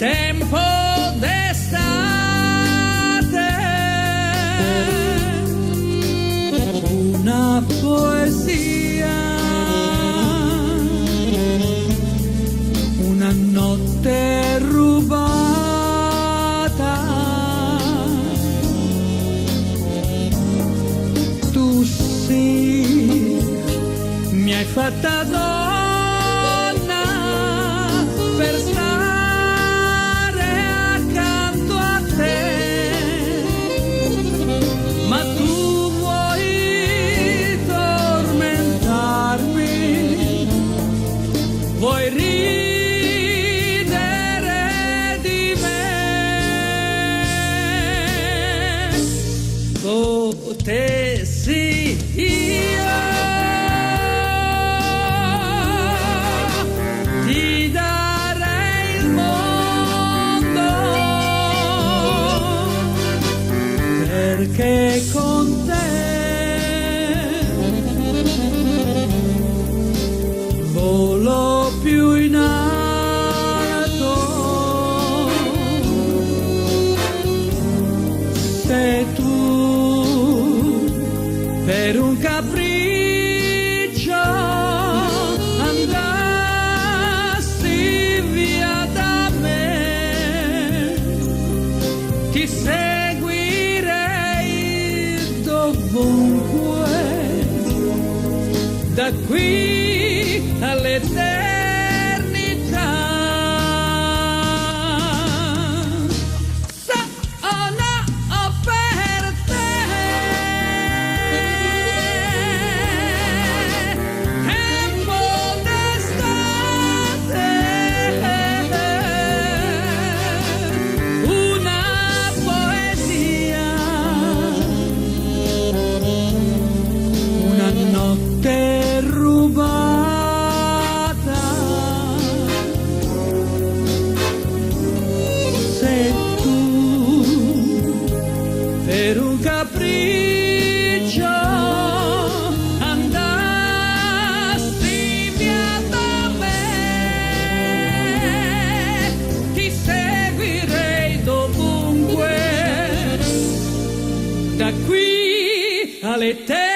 tempo d'estate, una poesia, una notte rubata, tu sì, mi hai fatta donna per stare accanto a te, ma tu vuoi tormentarmi, vuoi ridere di me, potessi io ti darei il mondo, perché con te volo più in alto, sei tu per un capriccio andassi via da me, ti seguirei dovunque, da qui all'eternità. Sono per te, tempo d'estate, una poesia, una notte rubata, sei tu per un capriccio andassi via da me, ti seguirei dovunque, da qui all'eternità.